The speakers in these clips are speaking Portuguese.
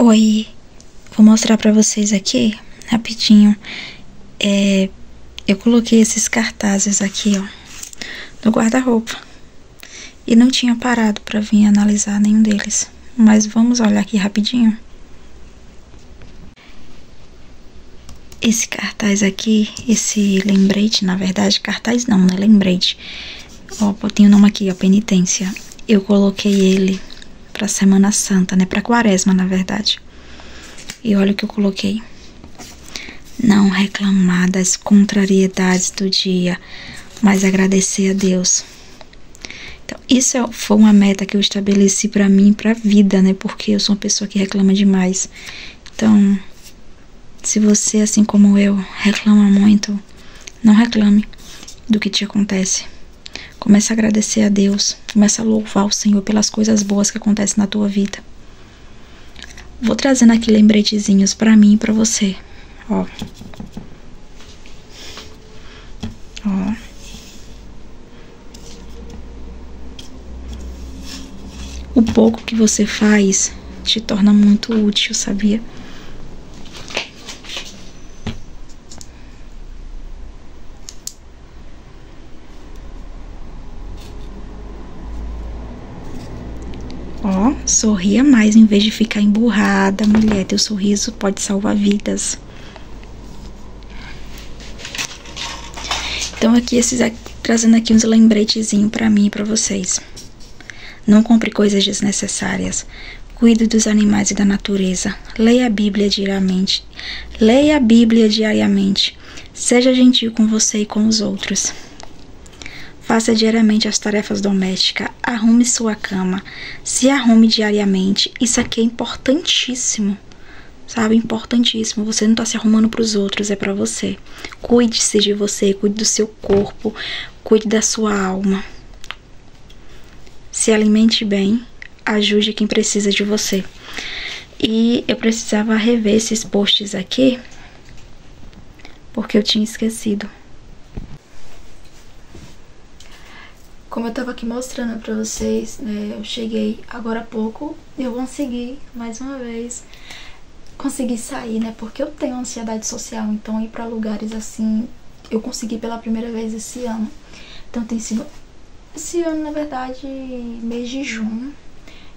Oi, vou mostrar pra vocês aqui, rapidinho. Eu coloquei esses cartazes aqui, ó, no guarda-roupa. E não tinha parado pra vir analisar nenhum deles. Mas vamos olhar aqui rapidinho. Esse cartaz aqui, esse lembrete, na verdade, cartaz não, né? Lembrete. Ó, tem o nome aqui, ó, penitência. Eu coloquei ele pra Semana Santa, né? Pra Quaresma, na verdade. E olha o que eu coloquei. Não reclamar das contrariedades do dia, mas agradecer a Deus. Então, isso foi uma meta que eu estabeleci pra mim, pra vida, né? Porque eu sou uma pessoa que reclama demais. Então, se você, assim como eu, reclama muito, não reclame do que te acontece. Comece a agradecer a Deus. Comece a louvar o Senhor pelas coisas boas que acontecem na tua vida. Vou trazendo aqui lembretezinhos pra mim e pra você. Ó. Ó. O pouco que você faz te torna muito útil, sabia? Ó, sorria mais em vez de ficar emburrada, mulher. Teu sorriso pode salvar vidas. Então aqui, trazendo aqui uns lembretezinhos pra mim e pra vocês. Não compre coisas desnecessárias. Cuide dos animais e da natureza. Leia a Bíblia diariamente. Leia a Bíblia diariamente. Seja gentil com você e com os outros. Faça diariamente as tarefas domésticas. Arrume sua cama. Se arrume diariamente. Isso aqui é importantíssimo. Sabe? Importantíssimo. Você não tá se arrumando pros outros, é pra você. Cuide-se de você, cuide do seu corpo, cuide da sua alma. Se alimente bem, ajude quem precisa de você. E eu precisava rever esses posts aqui, porque eu tinha esquecido. Como eu tava aqui mostrando pra vocês, né, eu cheguei agora há pouco e eu consegui, mais uma vez, consegui sair, né, porque eu tenho ansiedade social, então ir pra lugares assim, eu consegui pela primeira vez esse ano. Então tem sido, esse ano na verdade, mês de junho,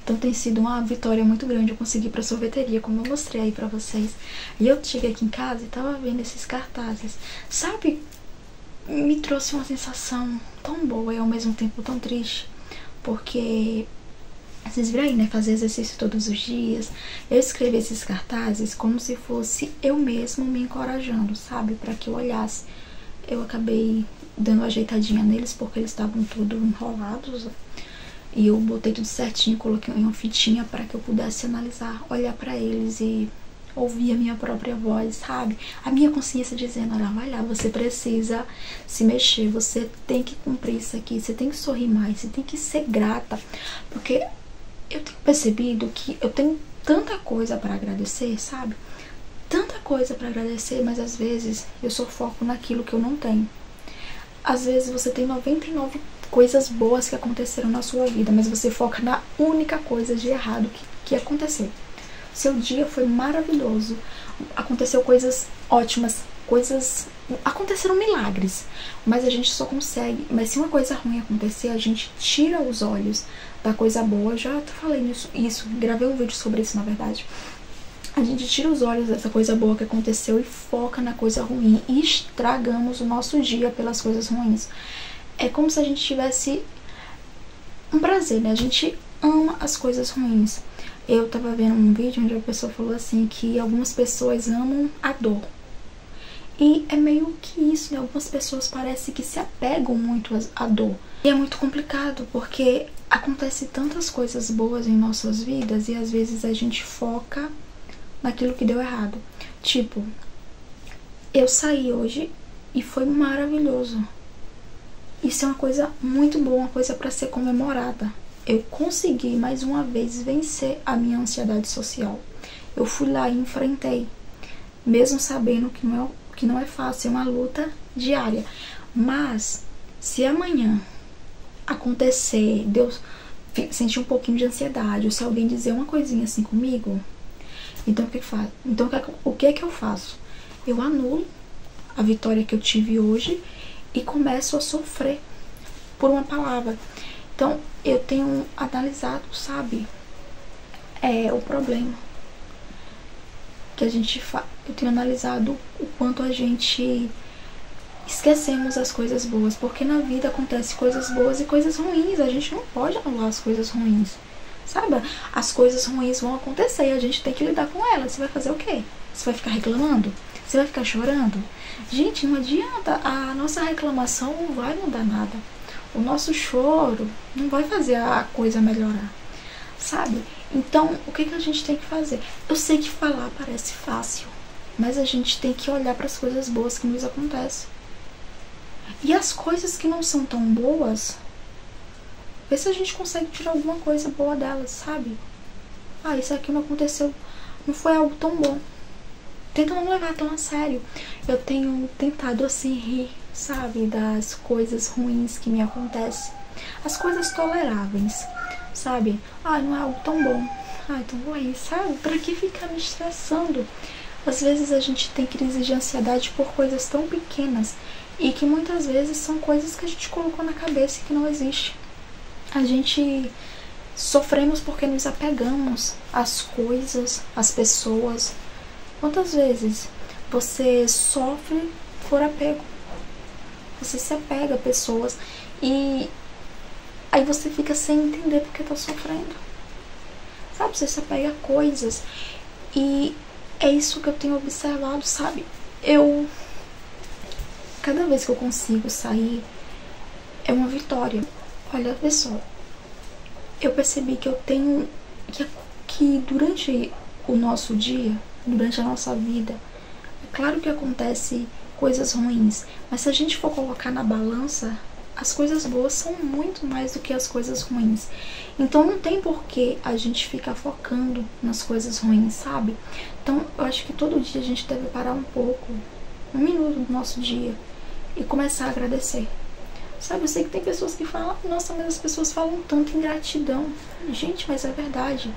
então tem sido uma vitória muito grande. Eu consegui ir pra sorveteria, como eu mostrei aí pra vocês. E eu cheguei aqui em casa e tava vendo esses cartazes, sabe? Me trouxe uma sensação tão boa e ao mesmo tempo tão triste, porque vocês viram aí, né, fazer exercício todos os dias. Eu escrevi esses cartazes como se fosse eu mesmo me encorajando, sabe, para que eu olhasse. Eu acabei dando uma ajeitadinha neles porque eles estavam tudo enrolados e eu botei tudo certinho, coloquei uma fitinha para que eu pudesse analisar, olhar para eles e ouvir a minha própria voz, sabe? A minha consciência dizendo, olha, vai lá, você precisa se mexer, você tem que cumprir isso aqui, você tem que sorrir mais, você tem que ser grata, porque eu tenho percebido que eu tenho tanta coisa para agradecer, sabe? Tanta coisa para agradecer, mas às vezes eu só foco naquilo que eu não tenho. Às vezes você tem 99 coisas boas que aconteceram na sua vida, mas você foca na única coisa de errado que aconteceu. Seu dia foi maravilhoso, aconteceu coisas ótimas, aconteceram milagres, mas a gente só consegue, mas se uma coisa ruim acontecer, a gente tira os olhos da coisa boa. Eu já falei isso, gravei um vídeo sobre isso na verdade. A gente tira os olhos dessa coisa boa que aconteceu e foca na coisa ruim e estragamos o nosso dia pelas coisas ruins. É como se a gente tivesse um prazer, né? A gente ama as coisas ruins. Eu tava vendo um vídeo onde a pessoa falou assim que algumas pessoas amam a dor. E é meio que isso, né? Algumas pessoas parece que se apegam muito à dor. E é muito complicado porque acontece tantas coisas boas em nossas vidas e às vezes a gente foca naquilo que deu errado. Tipo, eu saí hoje e foi maravilhoso. Isso é uma coisa muito boa, uma coisa para ser comemorada. Eu consegui mais uma vez vencer a minha ansiedade social. Eu fui lá e enfrentei, mesmo sabendo que não é fácil, é uma luta diária. Mas se amanhã acontecer, Deus sentir um pouquinho de ansiedade, ou se alguém dizer uma coisinha assim comigo, Então o que que faz? Então o que é que eu faço? Eu anulo a vitória que eu tive hoje e começo a sofrer por uma palavra. Então eu tenho analisado, sabe, o problema que a gente faz. Eu tenho analisado o quanto a gente esquecemos as coisas boas, porque na vida acontece coisas boas e coisas ruins. A gente não pode anular as coisas ruins, sabe? As coisas ruins vão acontecer e a gente tem que lidar com elas. Você vai fazer o quê? Você vai ficar reclamando? Você vai ficar chorando? Gente, não adianta. A nossa reclamação não vai mudar nada. O nosso choro não vai fazer a coisa melhorar, sabe? Então, o que a gente tem que fazer? Eu sei que falar parece fácil, mas a gente tem que olhar para as coisas boas que nos acontecem. E as coisas que não são tão boas, ver se a gente consegue tirar alguma coisa boa delas, sabe? Ah, isso aqui não aconteceu, não foi algo tão bom. Tenta não levar tão a sério. Eu tenho tentado assim rir, sabe, das coisas ruins que me acontecem. As coisas toleráveis, sabe? Ah, não é algo tão bom. Ah, então vou rir, sabe? Pra que ficar me estressando? Às vezes a gente tem crise de ansiedade por coisas tão pequenas e que muitas vezes são coisas que a gente colocou na cabeça e que não existe. A gente sofremos porque nos apegamos às coisas, às pessoas. Quantas vezes você sofre por apego? Você se apega a pessoas e aí você fica sem entender porque tá sofrendo. Sabe, você se apega a coisas e é isso que eu tenho observado, sabe? Cada vez que eu consigo sair, é uma vitória. Olha, pessoal, eu percebi que eu tenho que durante o nosso dia, durante a nossa vida, é claro que acontece coisas ruins, mas se a gente for colocar na balança, as coisas boas são muito mais do que as coisas ruins. Então não tem por que a gente ficar focando nas coisas ruins, sabe? Então eu acho que todo dia a gente deve parar um pouco, 1 minuto do nosso dia, e começar a agradecer. Sabe, eu sei que tem pessoas que falam, nossa, mas as pessoas falam tanto em gratidão. Gente, mas é verdade.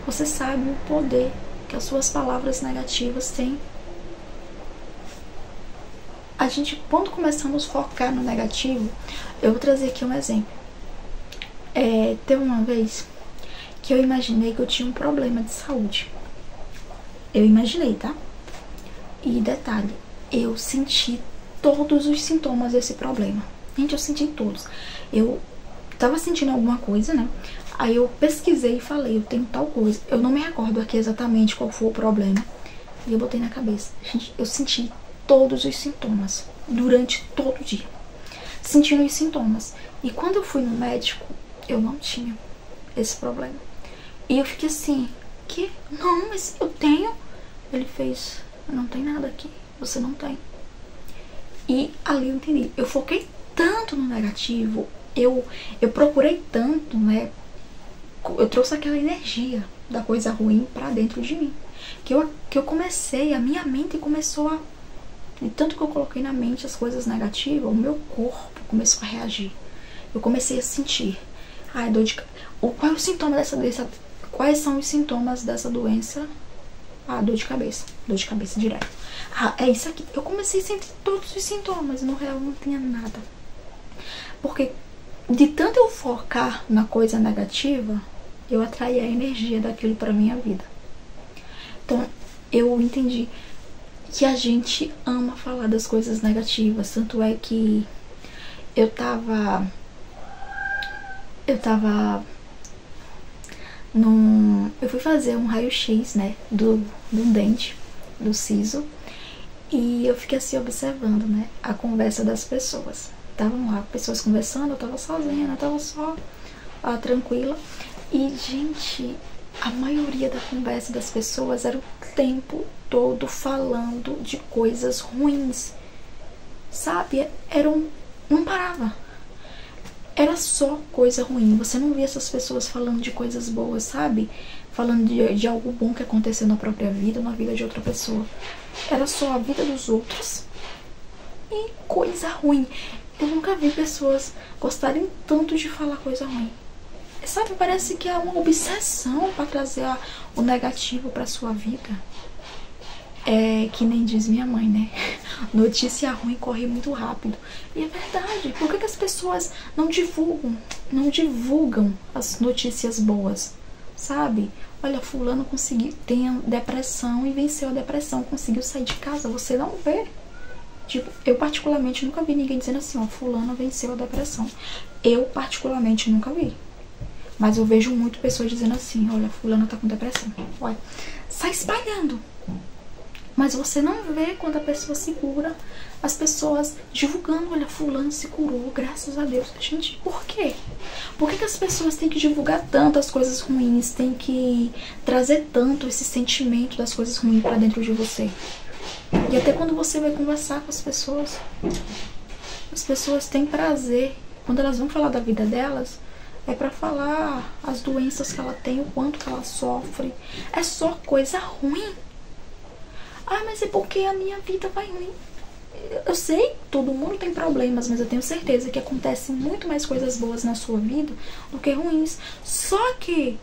Você sabe o poder que as suas palavras negativas têm. A gente, quando começamos a focar no negativo, eu vou trazer aqui um exemplo. Teve uma vez que eu imaginei que eu tinha um problema de saúde. Eu imaginei, tá? E detalhe, eu senti todos os sintomas desse problema. Gente, eu senti todos. Eu tava sentindo alguma coisa, né? Aí eu pesquisei e falei, eu tenho tal coisa. Eu não me recordo aqui exatamente qual foi o problema. E eu botei na cabeça. Gente, eu senti todos os sintomas durante todo o dia. Sentindo os sintomas. E quando eu fui no médico, eu não tinha esse problema. E eu fiquei assim, que? Não, mas eu tenho. Ele fez, não tem nada aqui. Você não tem. E ali eu entendi. Eu foquei tanto no negativo. Eu procurei tanto, né? Eu trouxe aquela energia da coisa ruim pra dentro de mim. Que eu comecei, a minha mente começou a... E tanto que eu coloquei na mente as coisas negativas, o meu corpo começou a reagir. Eu comecei a sentir. Ai, dor de... Qual é o sintoma dessa doença? Quais são os sintomas dessa doença? Ah, dor de cabeça. Dor de cabeça direto. Ah, é isso aqui. Eu comecei a sentir todos os sintomas. No real não tinha nada. Porque de tanto eu focar na coisa negativa, eu atraí a energia daquilo pra minha vida. Então, eu entendi que a gente ama falar das coisas negativas. Tanto é que eu fui fazer um raio-x, né, do dente, do siso. E eu fiquei assim observando, né, a conversa das pessoas. Estavam lá pessoas conversando, eu tava sozinha, eu tava só tranquila. E, gente, a maioria da conversa das pessoas era o tempo todo falando de coisas ruins, sabe? Não parava. Era só coisa ruim. Você não via essas pessoas falando de coisas boas, sabe? Falando de algo bom que aconteceu na própria vida, na vida de outra pessoa. Era só a vida dos outros e coisa ruim. Eu nunca vi pessoas gostarem tanto de falar coisa ruim. Sabe, parece que é uma obsessão para trazer o negativo para sua vida. É que nem diz minha mãe, né? Notícia ruim corre muito rápido. E é verdade. Por que as pessoas não divulgam as notícias boas? Sabe? Olha, fulano conseguiu, tem depressão e venceu a depressão, conseguiu sair de casa. Você não vê. Tipo, eu particularmente nunca vi ninguém dizendo assim, ó, fulano venceu a depressão. Eu particularmente nunca vi. Mas eu vejo muito pessoas dizendo assim, olha, fulano tá com depressão. Olha, sai espalhando. Mas você não vê quando a pessoa se cura, as pessoas divulgando, olha, fulano se curou, graças a Deus. Gente, por quê? Por que as pessoas têm que divulgar tanto as coisas ruins, têm que trazer tanto esse sentimento das coisas ruins pra dentro de você? E até quando você vai conversar com as pessoas têm prazer, quando elas vão falar da vida delas, é pra falar as doenças que ela tem, o quanto que ela sofre. É só coisa ruim. Ah, mas é porque a minha vida vai ruim. Eu sei, todo mundo tem problemas, mas eu tenho certeza que acontecem muito mais coisas boas na sua vida do que ruins. Só que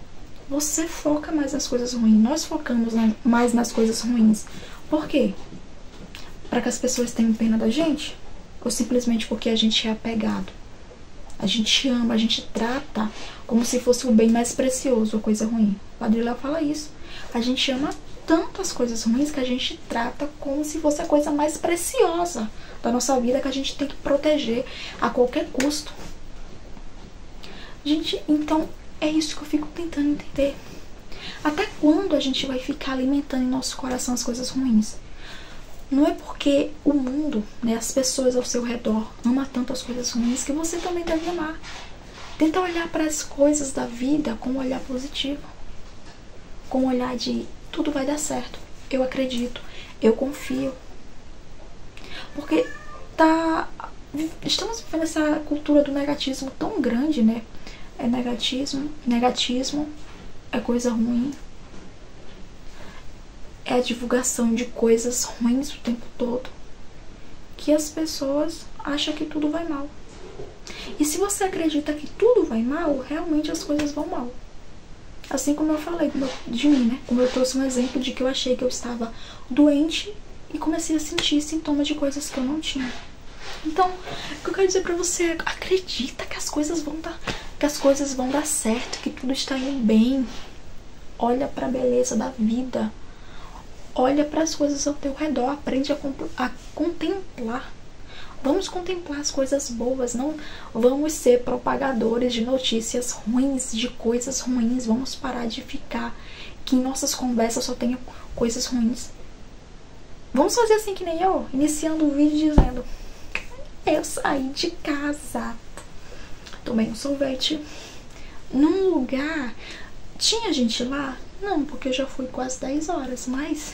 você foca mais nas coisas ruins. Nós focamos mais nas coisas ruins. Por quê? Para que as pessoas tenham pena da gente? Ou simplesmente porque a gente é apegado? A gente ama, a gente trata como se fosse o bem mais precioso, a coisa ruim. O Padre Léo fala isso. A gente ama tanto as coisas ruins que a gente trata como se fosse a coisa mais preciosa da nossa vida, que a gente tem que proteger a qualquer custo. Gente, então é isso que eu fico tentando entender. Até quando a gente vai ficar alimentando em nosso coração as coisas ruins? Não é porque o mundo, né, as pessoas ao seu redor amam tanto as coisas ruins que você também deve amar. Tenta olhar para as coisas da vida com um olhar positivo. Com um olhar de tudo vai dar certo. Eu acredito, eu confio. Porque estamos vivendo essa cultura do negatismo tão grande, né? É negatismo é coisa ruim. É a divulgação de coisas ruins o tempo todo, que as pessoas acham que tudo vai mal. E se você acredita que tudo vai mal, realmente as coisas vão mal. Assim como eu falei de mim, né? Como eu trouxe um exemplo de que eu achei que eu estava doente e comecei a sentir sintomas de coisas que eu não tinha. Então, o que eu quero dizer pra você é, acredita que as coisas vão dar certo, que tudo está indo bem. Olha pra beleza da vida. Olha para as coisas ao teu redor, aprende a contemplar. Vamos contemplar as coisas boas, não vamos ser propagadores de notícias ruins, de coisas ruins. Vamos parar de ficar que em nossas conversas só tenha coisas ruins. Vamos fazer assim que nem eu, iniciando o vídeo dizendo: eu saí de casa, tomei um sorvete num lugar. Tinha gente lá? Não, porque eu já fui quase 10 horas, mas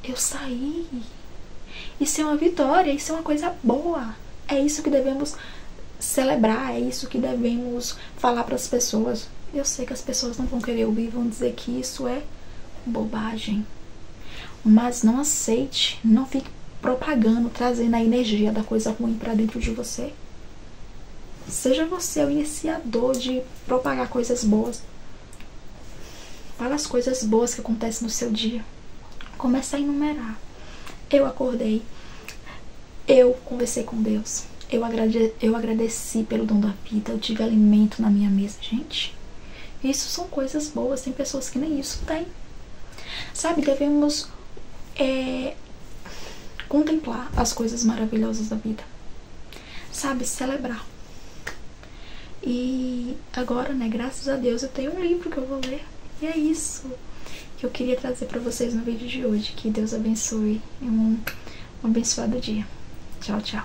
eu saí. Isso é uma vitória, isso é uma coisa boa. É isso que devemos celebrar, é isso que devemos falar para as pessoas. Eu sei que as pessoas não vão querer ouvir, vão dizer que isso é bobagem. Mas não aceite, não fique propagando, trazendo a energia da coisa ruim para dentro de você. Seja você o iniciador de propagar coisas boas. Fala as coisas boas que acontecem no seu dia. Começa a enumerar. Eu acordei. Eu conversei com Deus. Eu agradeci pelo dom da vida. Eu tive alimento na minha mesa. Gente, isso são coisas boas. Tem pessoas que nem isso têm. Sabe, devemos contemplar as coisas maravilhosas da vida. Sabe, celebrar. E agora, né, graças a Deus, eu tenho um livro que eu vou ler. E é isso que eu queria trazer pra vocês no vídeo de hoje. Que Deus abençoe e um abençoado dia. Tchau, tchau.